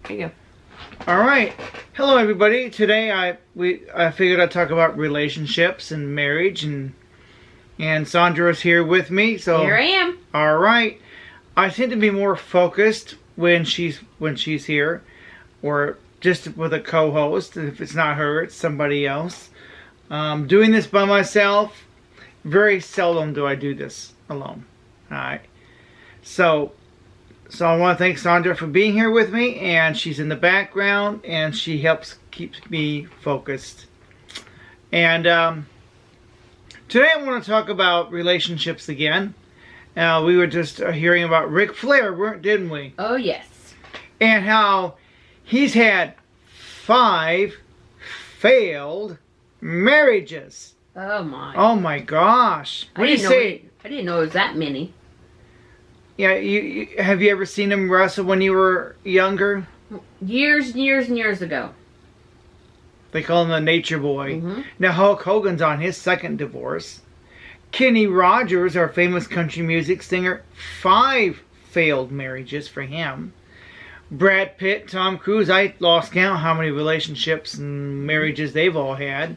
There you go. All right. Hello, everybody. Today, I figured I'd talk about relationships and marriage, and Sandra's here with me. So Here I am. All right. I tend to be more focused when she's here, or just with a co-host. If it's not her, it's somebody else. Doing this by myself, very seldom do I do this alone. All right. So I want to thank Sandra for being here with me, and she's in the background, and she keeps me focused. And today I want to talk about relationships again. We were just hearing about Ric Flair, didn't we? Oh, yes. And how he's had 5 failed marriages. Oh, my. Oh my gosh. What do you say? I didn't know it was that many. Yeah, have you ever seen him wrestle when you were younger? Years and years and years ago. They call him the Nature Boy. Mm-hmm. Now Hulk Hogan's on his second divorce. Kenny Rogers, our famous country music singer, 5 failed marriages for him. Brad Pitt, Tom Cruise, I lost count how many relationships and marriages they've all had.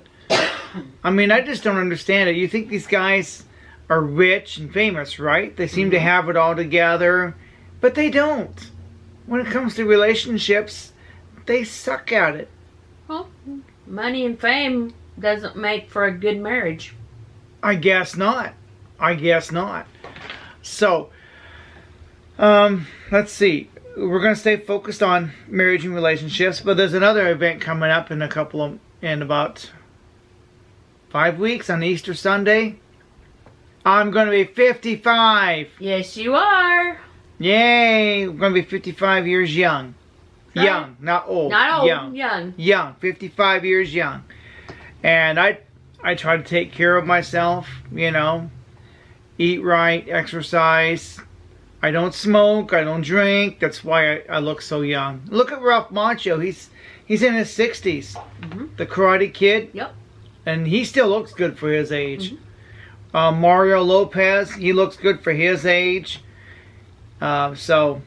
I mean, I just don't understand it. You think these guys are rich and famous, right? They seem to have it all together, but they don't. When it comes to relationships, they suck at it. Well, money and fame doesn't make for a good marriage. I guess not. I guess not. So, let's see. We're going to stay focused on marriage and relationships, but there's another event coming up in about 5 weeks on Easter Sunday. I'm going to be 55. Yes, you are. Yay. I'm going to be 55 years young. Right. Young, not old. Not old, young. young. Young, 55 years young. And I try to take care of myself, eat right, exercise. I don't smoke, I don't drink. That's why I look so young. Look at Ralph Macchio. He's in his 60s. Mm-hmm. The Karate Kid. Yep. And he still looks good for his age. Mm-hmm. Mario Lopez, he looks good for his age. So,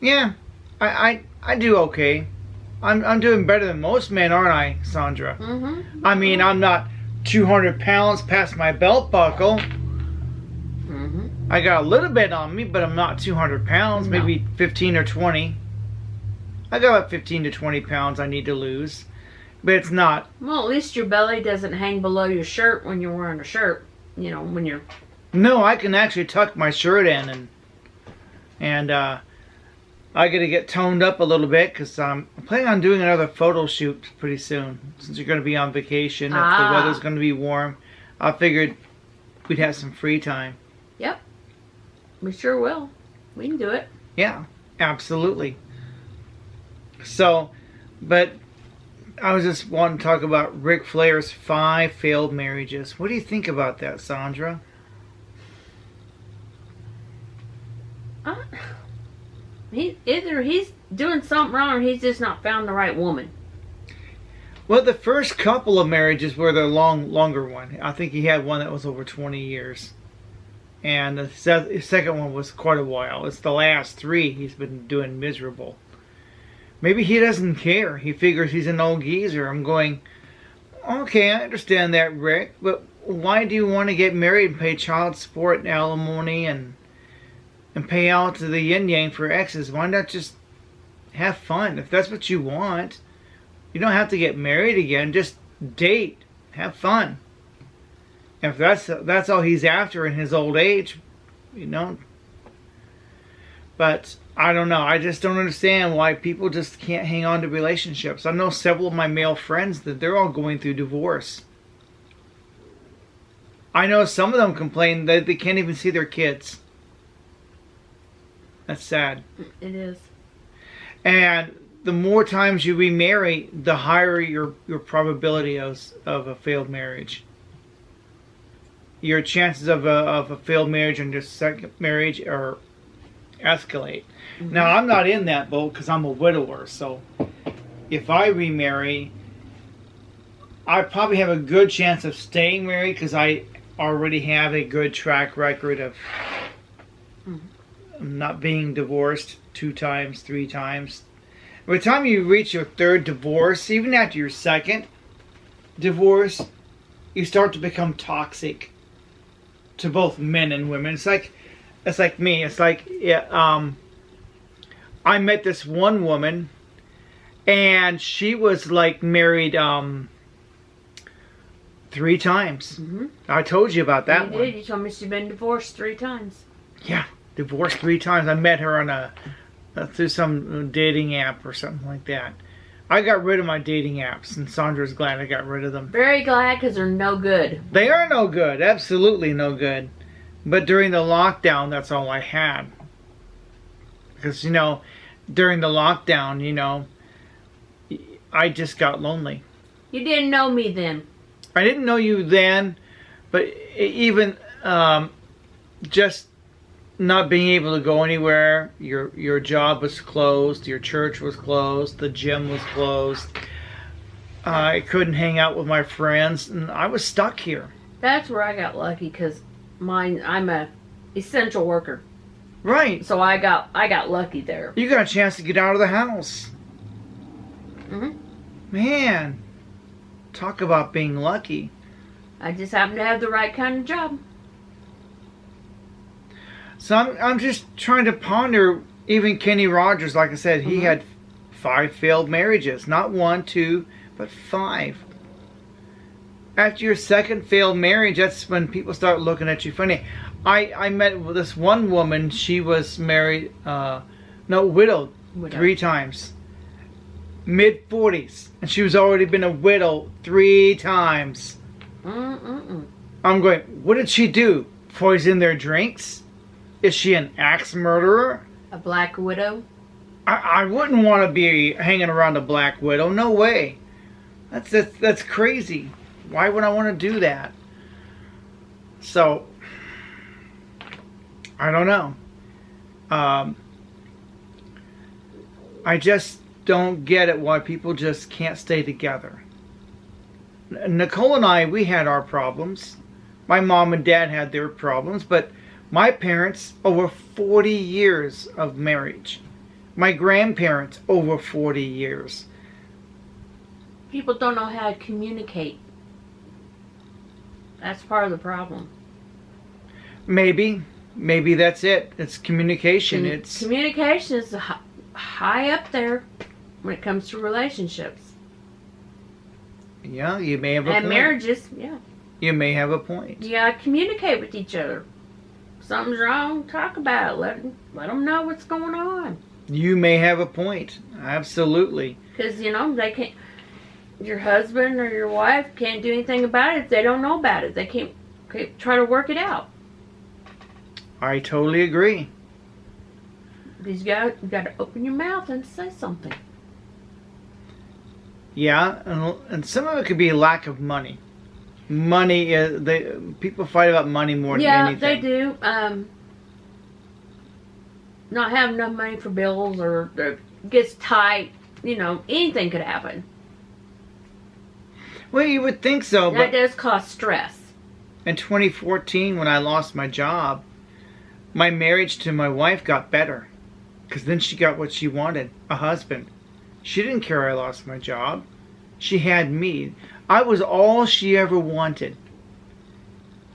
yeah, I do okay. I'm doing better than most men, aren't I, Sandra? Mm-hmm. I mean, I'm not 200 pounds past my belt buckle. Mm-hmm. I got a little bit on me, but I'm not 200 pounds. No. Maybe 15 or 20. I got about 15 to 20 pounds I need to lose. But it's not. Well, at least your belly doesn't hang below your shirt when you're wearing a shirt. When you're... No, I can actually tuck my shirt in, and I got to get toned up a little bit because I'm planning on doing another photo shoot pretty soon. Since you're going to be on vacation, if the weather's going to be warm, I figured we'd have some free time. Yep. We sure will. We can do it. Yeah, absolutely. So, but I was just wanting to talk about Ric Flair's 5 failed marriages. What do you think about that, Sandra? Either he's doing something wrong or he's just not found the right woman. Well, the first couple of marriages were the longer one. I think he had one that was over 20 years. And the second one was quite a while. It's the last 3 he's been doing miserable. Maybe he doesn't care. He figures he's an old geezer. I'm going, okay, I understand that, Rick, but why do you want to get married and pay child support and alimony and pay out to the yin-yang for exes? Why not just have fun? If that's what you want, you don't have to get married again. Just date. Have fun. If that's all he's after in his old age, But I don't know. I just don't understand why people just can't hang on to relationships. I know several of my male friends that they're all going through divorce. I know some of them complain that they can't even see their kids. That's sad. It is. And the more times you remarry, the higher your probability of a failed marriage. Your chances of a failed marriage and your second marriage are escalate. Mm-hmm. Now, I'm not in that boat because I'm a widower. So if I remarry, I probably have a good chance of staying married because I already have a good track record of not being divorced 2 times, 3 times. By the time you reach your third divorce, even after your second divorce, you start to become toxic to both men and women. It's like me. It's like, yeah, I met this one woman, and she was like married 3 times. Mm-hmm. I told you about that You one. did. You told me she'd been divorced 3 times. Yeah, divorced 3 times. I met her on through some dating app or something like that. I got rid of my dating apps, and Sandra's glad I got rid of them. Very glad, because they're no good. They are no good. Absolutely no good. But during the lockdown, that's all I had. Because, during the lockdown, I just got lonely. You didn't know me then. I didn't know you then, but even just not being able to go anywhere, your job was closed, your church was closed, the gym was closed. I couldn't hang out with my friends, and I was stuck here. That's where I got lucky, because I'm a essential worker. Right. So I got lucky there. You got a chance to get out of the house. Mm-hmm. Man, talk about being lucky. I just happened to have the right kind of job. So I'm just trying to ponder, even Kenny Rogers, like I said, he had 5 failed marriages. Not 1, 2, but 5. After your second failed marriage, that's when people start looking at you funny. I met with this one woman. She was married, widowed 3 times. Mid-40s. And she was already been a widow 3 times. Mm-mm-mm. I'm going, what did she do? Poison their drinks? Is she an axe murderer? A black widow? I wouldn't want to be hanging around a black widow. No way. That's crazy. Why would I want to do that? So, I don't know. I just don't get it why people just can't stay together. Nicole and I, we had our problems. My mom and dad had their problems, but my parents, over 40 years of marriage. My grandparents, over 40 years. People don't know how to communicate. That's part of the problem. Maybe that's it. It's communication. Communication is high up there when it comes to relationships. Yeah, you may have a point. And marriages, yeah. You may have a point. You gotta communicate with each other. Something's wrong, talk about it. Let them know what's going on. You may have a point. Absolutely. Because, they can't, your husband or your wife can't do anything about it if they don't know about it. They can't try to work it out. I totally agree. Because you got to open your mouth and say something. Yeah, and some of it could be a lack of money. Money, people fight about money more than anything. Yeah, they do. Not having enough money for bills, or gets tight. Anything could happen. Well, you would think so, That but does cause stress. in 2014, when I lost my job, my marriage to my wife got better. Because then she got what she wanted, a husband. She didn't care I lost my job. She had me. I was all she ever wanted.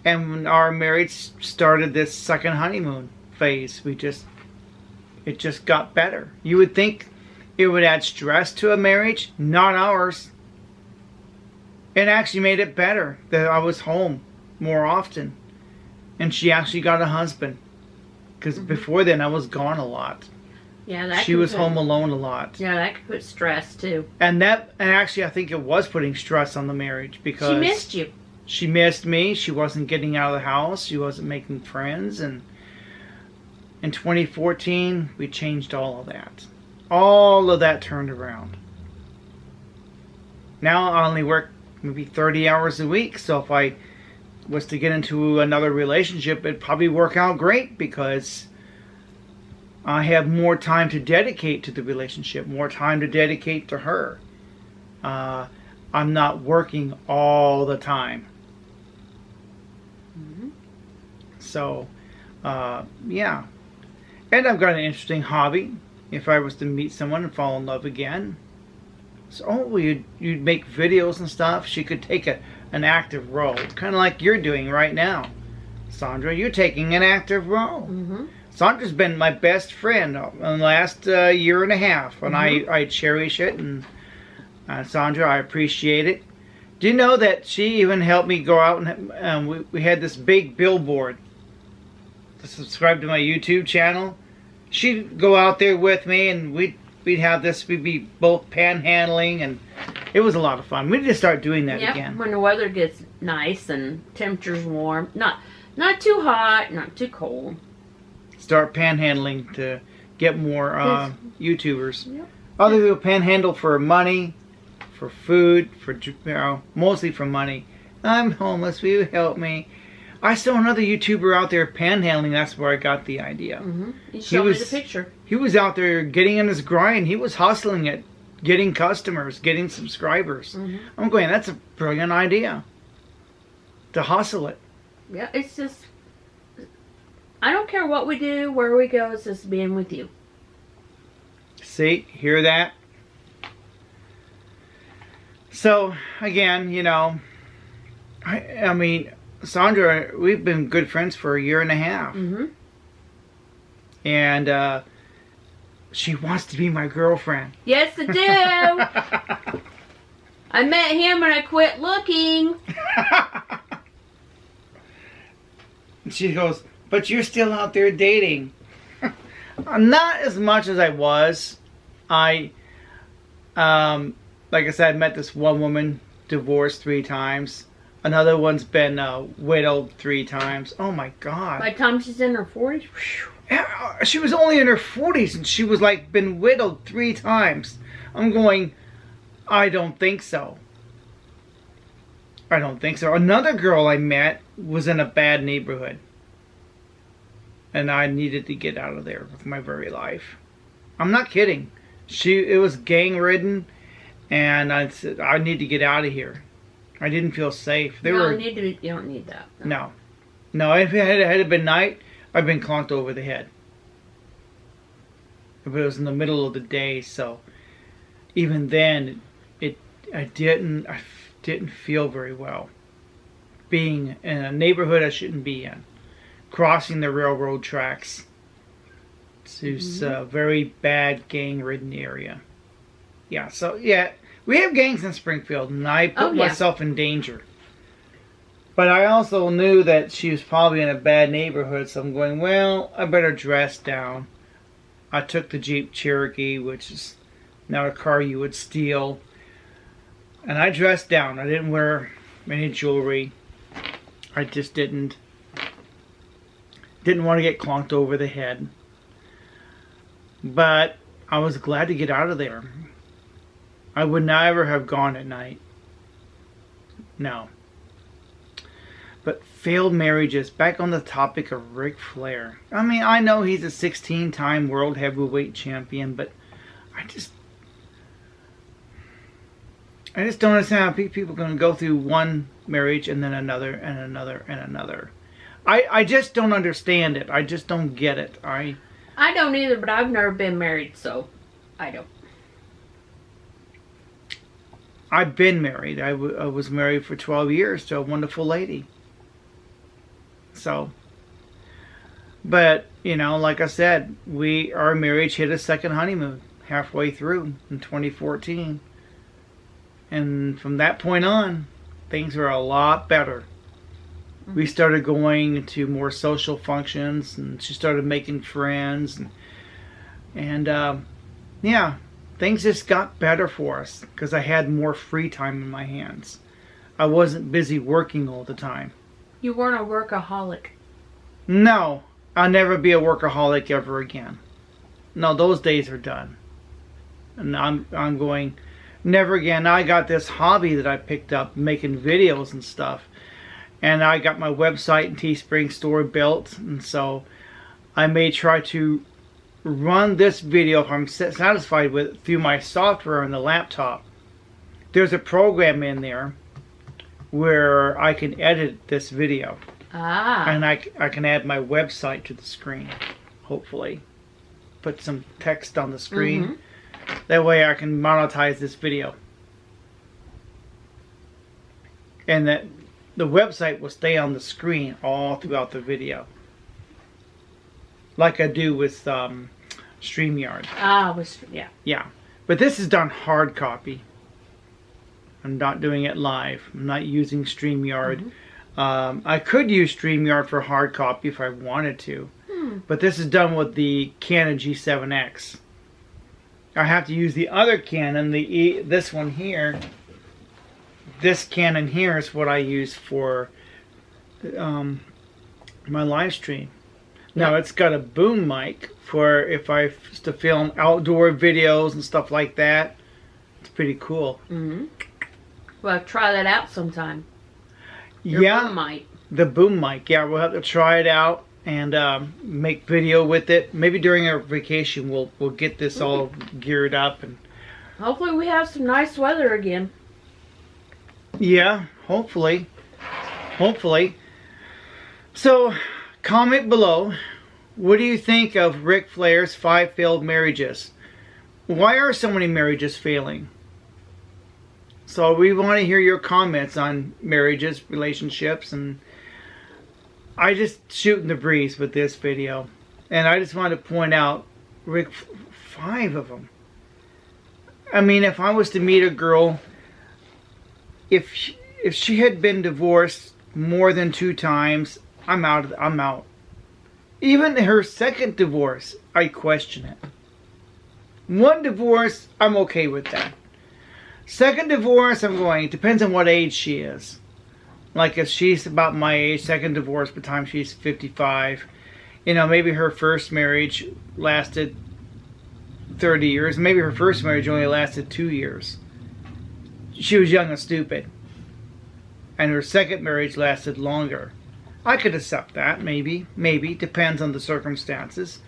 And when our marriage started this second honeymoon phase, it just got better. You would think it would add stress to a marriage. Not ours. It actually made it better that I was home more often. And she actually got a husband. Because before then I was gone a lot. Yeah, she was home alone a lot. Yeah, that could put stress too. And actually I think it was putting stress on the marriage, because she missed you. She missed me. She wasn't getting out of the house. She wasn't making friends. And in 2014, we changed all of that. All of that turned around. Now I only work maybe 30 hours a week. So if I was to get into another relationship, it'd probably work out great, because I have more time to dedicate to the relationship, more time to dedicate to her. I'm not working all the time. Mm-hmm. So, yeah. And I've got an interesting hobby. if I was to meet someone and fall in love again. So, well, you'd make videos and stuff. She could take an active role, kind of like you're doing right now. Sandra, you're taking an active role. Mm-hmm. Sandra's been my best friend in the last year and a half, and I cherish it. And Sandra, I appreciate it. Do you know that she even helped me go out and we had this big billboard to subscribe to my YouTube channel? She'd go out there with me, and we'd be both panhandling, and it was a lot of fun. We need to start doing that again. When the weather gets nice and temperature's warm, not too hot, not too cold. Start panhandling to get more YouTubers. Yep. Other people panhandle for money, for food, mostly for money. I'm homeless. Will you help me? I saw another YouTuber out there panhandling. That's where I got the idea. Mm-hmm. You showed me the picture. He was out there getting in his grind. He was hustling it, getting customers, getting subscribers. Mm-hmm. I'm going, that's a brilliant idea. To hustle it. Yeah, it's just, I don't care what we do, where we go, it's just being with you. See, hear that? So, again, I mean, Sandra, we've been good friends for a year and a half. Mm-hmm. And she wants to be my girlfriend. Yes, I do. I met him and I quit looking. And she goes, but you're still out there dating. Not as much as I was. Like I said, I met this one woman, divorced 3 times. Another one's been widowed 3 times. Oh my God. By the time she's in her 40s? She was only in her 40s and she was like been widowed 3 times. I'm going, I don't think so. I don't think so. Another girl I met was in a bad neighborhood. And I needed to get out of there with my very life. I'm not kidding. It was gang ridden, and I said, I need to get out of here. I didn't feel safe. You don't need that. No. If it had been night, I'd been conked over the head. But it was in the middle of the day, so even then, I didn't feel very well. Being in a neighborhood I shouldn't be in, crossing the railroad tracks. It's a very bad gang-ridden area. Yeah, so yeah, we have gangs in Springfield, and I put myself in danger. But I also knew that she was probably in a bad neighborhood, so I'm going, well, I better dress down. I took the Jeep Cherokee, which is not a car you would steal. And I dressed down. I didn't wear any jewelry. I just didn't want to get clonked over the head. But I was glad to get out of there. I would never have gone at night. No. But failed marriages, back on the topic of Ric Flair. I mean, I know he's a 16-time world heavyweight champion, but I just don't understand how people are going to go through one marriage and then another and another and another. I just don't understand it. I just don't get it. I don't either, but I've never been married, so I don't. I've been married. I was married for 12 years to a wonderful lady. So, but, like I said, our marriage hit a second honeymoon halfway through in 2014. And from that point on, things were a lot better. Mm-hmm. We started going to more social functions, and she started making friends. And things just got better for us because I had more free time in my hands. I wasn't busy working all the time. You weren't a workaholic. No, I'll never be a workaholic ever again. No, those days are done. And I'm going, never again. I got this hobby that I picked up, making videos and stuff. And I got my website and Teespring store built. And so I may try to run this video, if I'm satisfied with it, through my software on the laptop. There's a program in there where I can edit this video. And I can add my website to the screen, hopefully. put some text on the screen. That way I can monetize this video. And that the website will stay on the screen all throughout the video. Like I do with StreamYard. Yeah. Yeah. But this is done hard copy. I'm not doing it live. I'm not using StreamYard. I could use StreamYard for hard copy if I wanted to. But this is done with the Canon G7X. I have to use the other Canon, this one here. This Canon here is what I use for my live stream. Now it's got a boom mic for if I was to film outdoor videos and stuff like that. It's pretty cool. Well, try that out sometime. Yeah, boom mic. The boom mic. Yeah, we'll have to try it out and make video with it. Maybe during our vacation we'll get this all geared up, and hopefully we have some nice weather again. Yeah, hopefully. So, comment below. What do you think of Ric Flair's 5 failed marriages? Why are so many marriages failing? So we want to hear your comments on marriages, relationships, and I just shooting the breeze with this video. And I just want to point out, Rick, 5 of them. I mean, if I was to meet a girl, if she had been divorced more than 2 times, I'm out. Even her second divorce, I question it. 1 divorce, I'm okay with that. Second divorce, I'm going, it depends on what age she is. Like if she's about my age, second divorce by the time she's 55. You know, maybe her first marriage lasted 30 years. Maybe her first marriage only lasted 2 years. She was young and stupid. And her second marriage lasted longer. I could accept that, maybe. Depends on the circumstances.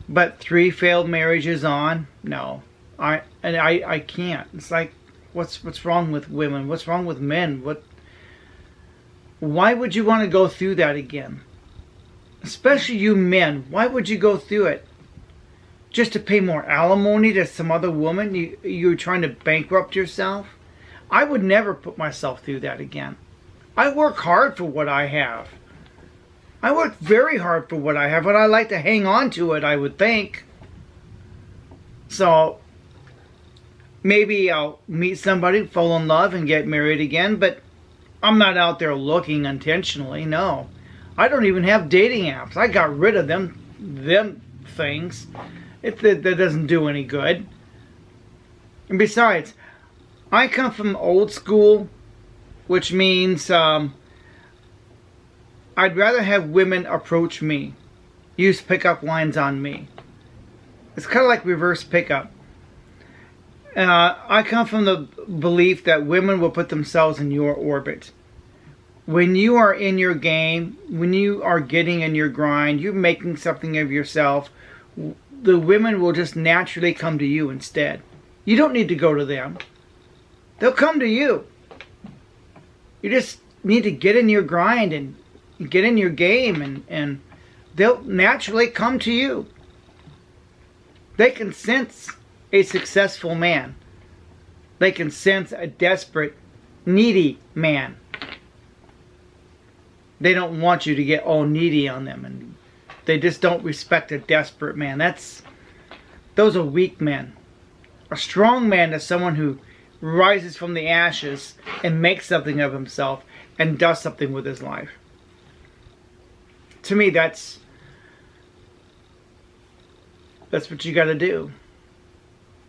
But 3 failed marriages on, no. I can't. It's like, what's wrong with women? What's wrong with men? Why would you want to go through that again? Especially you men. Why would you go through it? Just to pay more alimony to some other woman? You're trying to bankrupt yourself? I would never put myself through that again. I work hard for what I have. I work very hard for what I have, and I like to hang on to it, I would think. So, maybe I'll meet somebody, fall in love, and get married again, but I'm not out there looking intentionally, no. I don't even have dating apps. I got rid of them things. That doesn't do any good. And besides, I come from old school, which means I'd rather have women approach me, use pickup lines on me. It's kind of like reverse pickup. I come from the belief that women will put themselves in your orbit. When you are in your game, when you are getting in your grind, you're making something of yourself, the women will just naturally come to you instead. You don't need to go to them. They'll come to you. You just need to get in your grind and get in your game, and they'll naturally come to you. They can sense a successful man. They can sense a desperate, needy man. They don't want you to get all needy on them, and they just don't respect a desperate man. Those are weak men. A strong man is someone who rises from the ashes and makes something of himself and does something with his life. To me, that's what you got to do.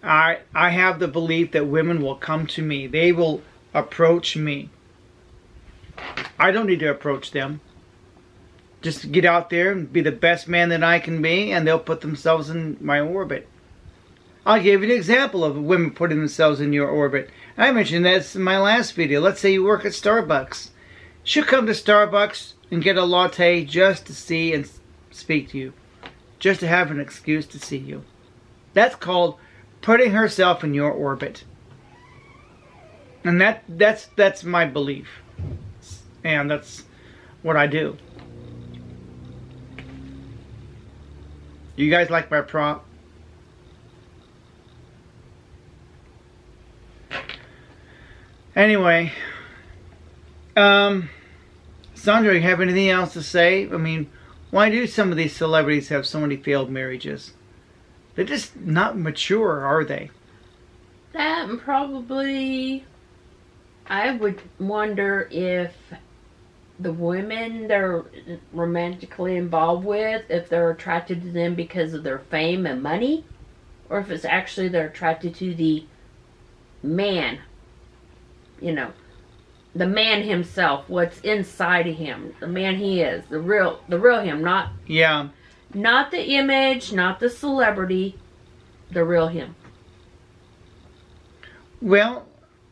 I have the belief that women will come to me. They will approach me. I don't need to approach them. Just get out there and be the best man that I can be, and they'll put themselves in my orbit. I'll give you an example of women putting themselves in your orbit. I mentioned this in my last video. Let's say you work at Starbucks. She'll come to Starbucks and get a latte just to see and speak to you. Just to have an excuse to see you. That's called putting herself in your orbit. And that's my belief. And that's what I do. You guys like my prop? Anyway, Sandra, you have anything else to say? I mean, why do some of these celebrities have so many failed marriages? They're just not mature, are they? That and probably, I would wonder if the women they're romantically involved with, if they're attracted to them because of their fame and money, or if it's actually they're attracted to the man, you know, the man himself, what's inside of him, the man he is, the real him, not Yeah. not the image, not the celebrity, the real him. Well,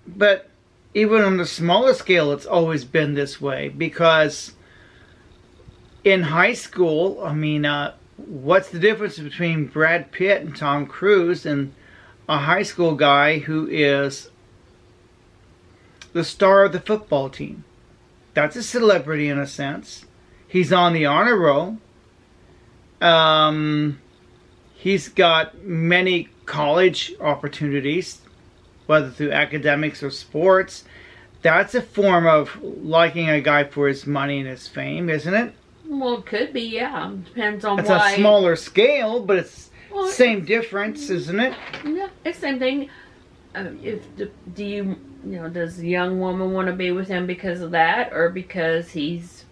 but even on the smaller scale, it's always been this way because in high school, I mean, what's the difference between Brad Pitt and Tom Cruise and a high school guy who is the star of the football team? That's a celebrity in a sense. He's on the honor roll. He's got many college opportunities, whether through academics or sports. That's a form of liking a guy for his money and his fame, isn't it? Well, it could be, yeah. Depends on It's why. a smaller scale, but it's Well, same difference, isn't it? Yeah, it's the same thing. Does the young woman want to be with him because of that, or because he's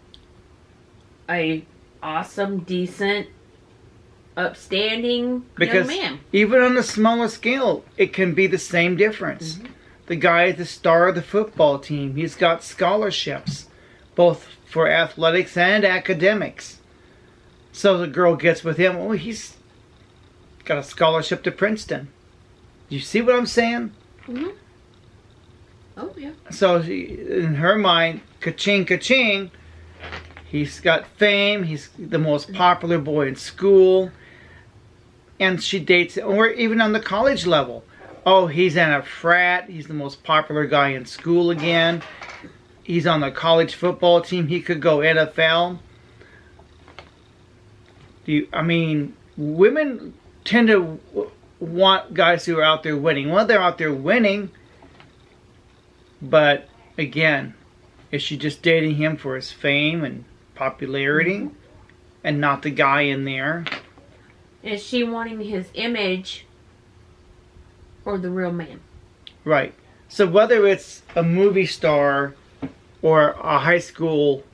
a awesome, decent, upstanding Because young man? even on a smaller scale, it can be the same difference. Mm-hmm. The guy is the star of the football team. He's got scholarships, both for athletics and academics. So the girl gets with him. Oh, he's got a scholarship to Princeton. You see what I'm saying? Mm-hmm. Oh, yeah. So in her mind, ka-ching, ka-ching, he's got fame. He's the most popular boy in school. And she dates him. Or even on the college level. Oh, he's in a frat. He's the most popular guy in school again. He's on the college football team. He could go NFL. Women tend to want guys who are out there winning. Well, they're out there winning. But, again, is she just dating him for his fame and popularity? Mm-hmm. And not the guy in there? Is she wanting his image or the real man? Right. So whether it's a movie star or a high school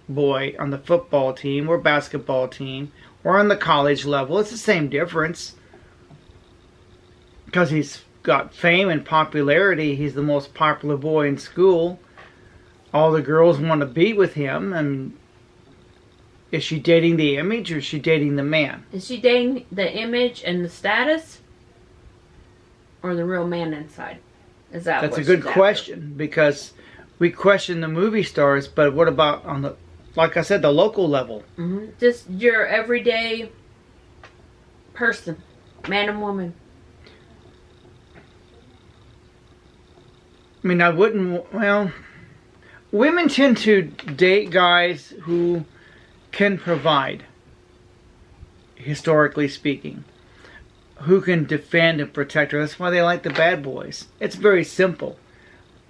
boy on the football team or basketball team or on the college level, it's the same difference. Because he's got fame and popularity. He's the most popular boy in school. All the girls want to be with him. And is she dating the image or is she dating the man? Is she dating the image and the status, or the real man inside? Is that That's what a good she's question, because we question the movie stars, but what about on the, like I said, the local level? Mm-hmm. Just your everyday person, man and woman. I mean, I wouldn't, well, women tend to date guys who can provide, historically speaking, who can defend and protect her. That's why they like the bad boys. It's very simple.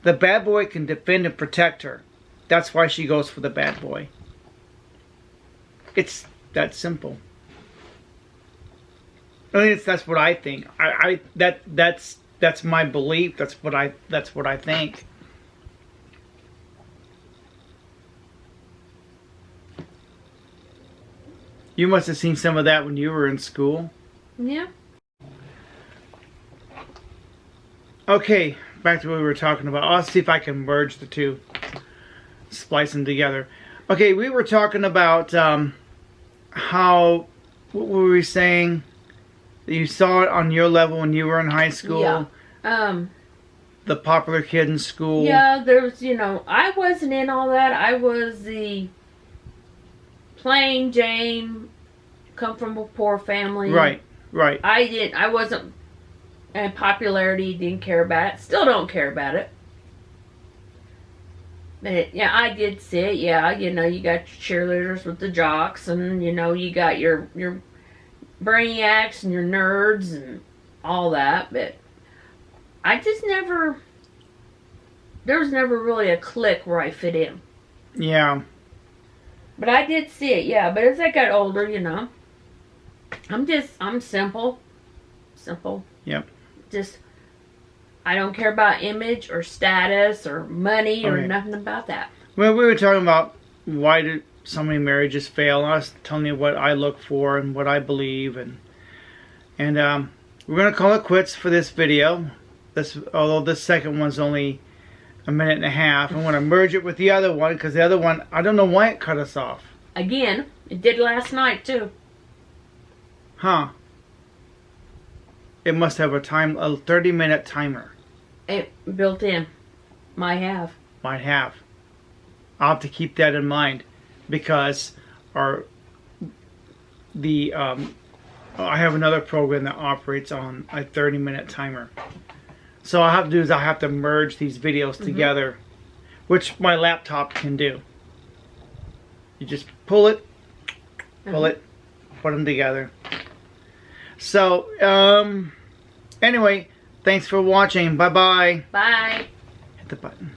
The bad boy can defend and protect her. That's why she goes for the bad boy. It's that simple. I mean, that's what I think. That's my belief. That's what I think. You must have seen some of that when you were in school. Yeah. Okay, back to what we were talking about. I'll see if I can merge the two. Splice them together. Okay, we were talking about how, what were we saying? You saw it on your level when you were in high school. Yeah. The popular kid in school. Yeah, there's, I wasn't in all that. I was the plain Jane, come from a poor family. Right. I wasn't, and popularity, didn't care about it. Still don't care about it. But, yeah, I did see it. Yeah, you got your cheerleaders with the jocks, and, you got your brainiacs and your nerds and all that, but I just never, there was never really a clique where I fit in. Yeah. But I did see it, yeah. But as I got older, I'm simple. Simple. Yep. Just, I don't care about image or status or money or Okay. nothing about that. Well, we were talking about why did so many marriages fail. I was telling you what I look for and what I believe, and we're gonna call it quits for this video. Although this second one's only a minute and a half, I'm gonna merge it with the other one because the other one, I don't know why it cut us off. Again, it did last night too. Huh? It must have a 30-minute timer. It built in. Might have. Might have. I'll have to keep that in mind because I have another program that operates on a 30-minute timer. So all I have to do is I have to merge these videos together, which my laptop can do. You just pull it, put them together. So, anyway, thanks for watching. Bye-bye. Bye. Hit the button.